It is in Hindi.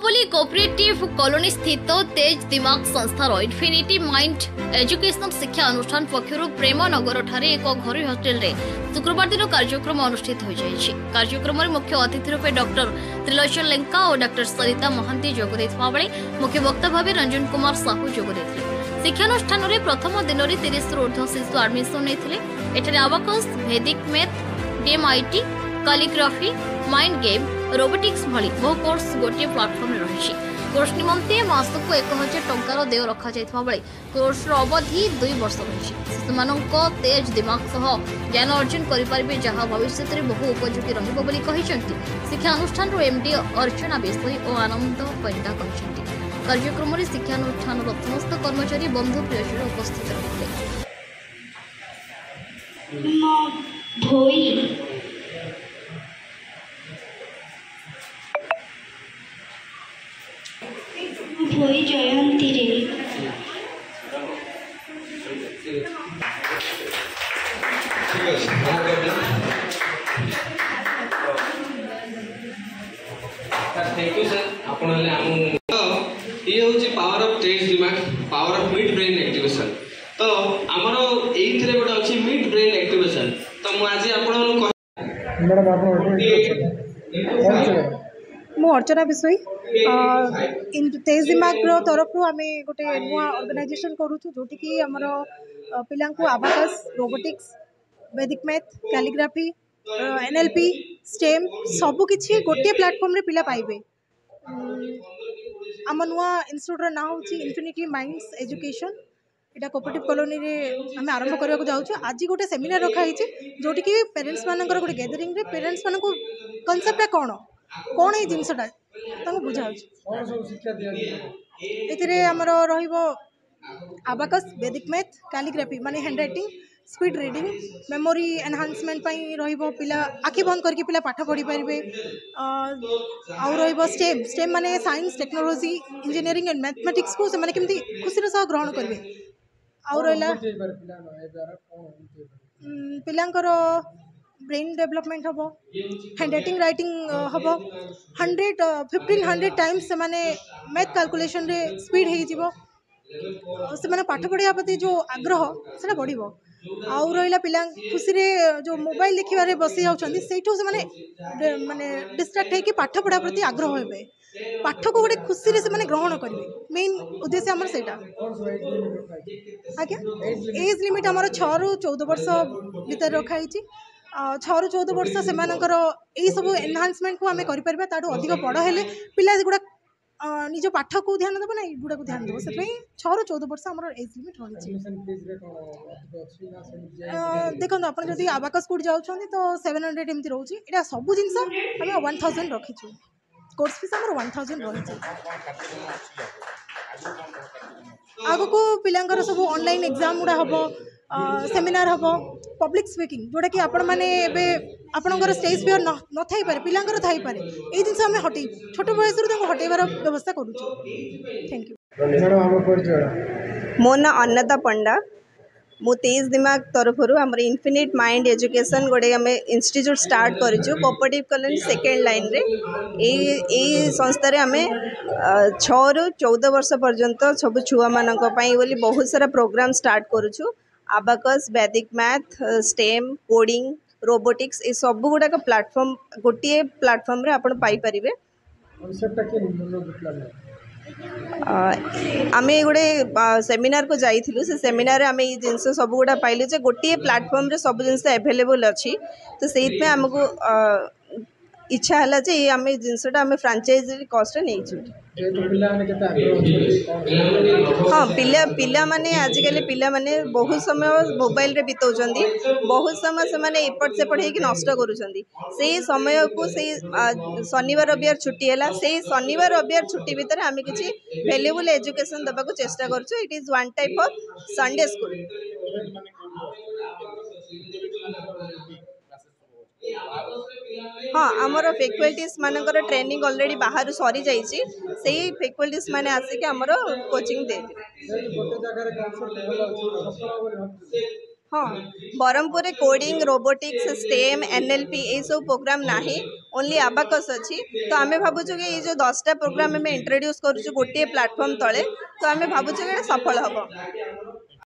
नोवापोली कोऑपरेटिव कॉलोनी स्थित तेज दिमाग संस्थार इन्फिनिटी माइंड एजुकेशनल शिक्षा अनुष्ठान पक्षर प्रेमनगर ठारे एक घरोई हॉस्टेल रे शुक्रवार दिन कार्यक्रम अनुष्ठित हो जाइछि। कार्यक्रम में मुख्य अतिथि रूपे डॉक्टर त्रिलोचन लेंका और डॉक्टर सरिता महांती जोग देथिबा बेले मुख्य वक्ता भाव रंजन कुमार साहू जोग देथिले। शिक्षानुष्ठान में प्रथम दिन में 30 रु ऊर्ध्व शिशु एडमिशन नेथिले। एठारे अबाकस, वैदिक math, DMIT, calligraphy, mind game, robotics भली बहु कोर्स गोटे प्लाटफर्म रही। कोर्स निमंते मासक 1000 टंकार देय रखा जाइथिबा बेले कोर्स अवधि 2 वर्ष रही। शिशुमानक तेज दिमाग सह ज्ञान अर्जन करिपारिबे जहाँ भविष्य में बहु उपयोगी रहिबो बोली कहिसंती शिक्षा अनुष्ठान एमडी अर्चना बेसोई और आनंद पंडा कहिसंती। कार्यक्रम में शिक्षानुष्ठान समस्त कर्मचारी बंधु प्रियजन उपस्थित रहिते। भोई जयंती रे थैंक यू सर। ये हूँ पावर ऑफ तेज दिमाग, power of mid brain activation. तो आमर ये गोटे अच्छी मिड ब्रेन एक्टिवेशन। तो मुझे आज मु अर्चना विषय तेज दिमाग तरफ आम गोटे नुआ ऑर्गेनाइजेशन करूँ जोटि कि आमर पिला आबाकस, रोबोटिक्स, वैदिक मैथ, कैलीग्राफी, एनएलपी, स्टेम सबकि गोटे प्लेटफॉर्म रे पिला पाइबे। आम नुआ इंस्टीट्यूट ना हूँ इन्फिनिटी माइंड्स एजुकेशन। यहाँ कोऑपरेटिव कॉलोनी रे आम आरंभ करने को जाऊँ। आज गोटे सेमिनार रखाई जोटि कि पेरेंट्स मानकर गोटे गैदरिंग रे पेरेंट्स मान को कनसेप्टा कौन ये जिनसटा बुझा आमर आबाकस, वैदिक मैथ, कैलीग्राफी माने hand writing, speed reading, memory enhancement पिला आखि बंद करके पिला पाठ पढ़ी पारे। आउ स्टेम माने science, technology, engineering and mathematics को से केमती खुशी सह ग्रहण करेंगे। आउ पिलांकर ब्रेन डेवलपमेंट हम, हैंड राइटिंग हम 1500 टाइम्स से माने मैथ कैलकुलेशन रे स्पीड हो पाठ पढ़ा प्रति जो आग्रह से बढ़। आउ रहा पिला खुशी रे जो मोबाइल देखिबारे बसी जाउछंदी सेठो से माने डिस्ट्रैक्ट होकर पाठ पढ़ा प्रति आग्रह हेबे। पाठ को गोटे खुशी रे से माने ग्रहण करेंगे। मेन उद्देश्य आमर सेटा आज्ञा एज लिमिट आमर 6 रु 14 वर्ष भीतर रखाई। 6 रु 14 वर्ष से यही सब एनहांसमेंट को आम कर अधिक बड़ हेले पिला गुड़ा निज पाठ को ध्यान देव ना गुड़ा को ध्यान देव से 6 रु 14 वर्ष आम एज लिमिट रही। देखो आप आबाकस कोड जाऊँ तो 700 एमती रोचे। यहाँ सब जिन आम 1000 रखीचु। कोर्स फीस आम 1000 रही। आग को पिलांकर सब ऑनलाइन एग्जाम गुड़ा हम, सेमिनार हम, पब्लिक स्पीकिंग जोटा कि आपण मैंने आपणकर स्टेज फियर न थी पारे पिलांकर थी पारे ये जिन आम हटे छोट बयस हटेबार व्यवस्था करूँ। Thank you. मो ना अन्नता पंडा। मु तेज दिमाग तरफ आम इन्फिनिट माइंड एजुकेशन गोटे आम इंस्टीट्यूट स्टार्ट करूँ कोऑपरेटिव कॉलोनी सेकेंड लाइन रे। ए संस्था आम 6 रु 14 वर्ष पर्यंत सब छुआ मान बोली बहुत सारा प्रोग्राम स्टार्ट करूँ। आबाकस, वैदिक मैथ, स्टेम, कोडिंग, रोबोटिक्स ये सब गुड़ाक प्लेटफॉर्म गोटे प्लेटफॉर्म रे आपण पाई परिबे। आम गोटे सेमिनार को जाइलु से सेमिनार आम ये जिनस सब गुड़ा पाइलु जे गोटे प्लेटफॉर्म रे सब जिनस एभेलेबल अच्छी। तो से आमको इच्छा है जे आम जिनसटा आम फ्रांचाइज कॉस्ट नहीं। हाँ पिला माने आजिकल पिला माने बहुत समय मोबाइल रे बिताउछंदी, बहुत समय से माने एपट सेपट हेकि नष्ट करूछंदी। से समय को से शनिवार रविवार छुट्टी है से शनिवार रविवार छुट्टी भितर आम किसी वैल्यूएबल एजुकेशन देवा चेष्टा करूँ। It is one type of Sunday school. हाँ आमर फैकल्टीज मानकर ट्रेनिंग ऑलरेडी बाहर सरी जाइए। से फैकल्टीज माने आसिक आमर कोचिंग दे। हाँ Berhampur coding robotics STEM NLP ये सब प्रोग्राम नाही ओनली अबाकस अच्छी तो आम भावुँ कि ये जो 10टा प्रोग्राम आम इंट्रोड्यूस करूँ गोटे प्लाटफर्म तले तो आम भावुँ कि सफल हम।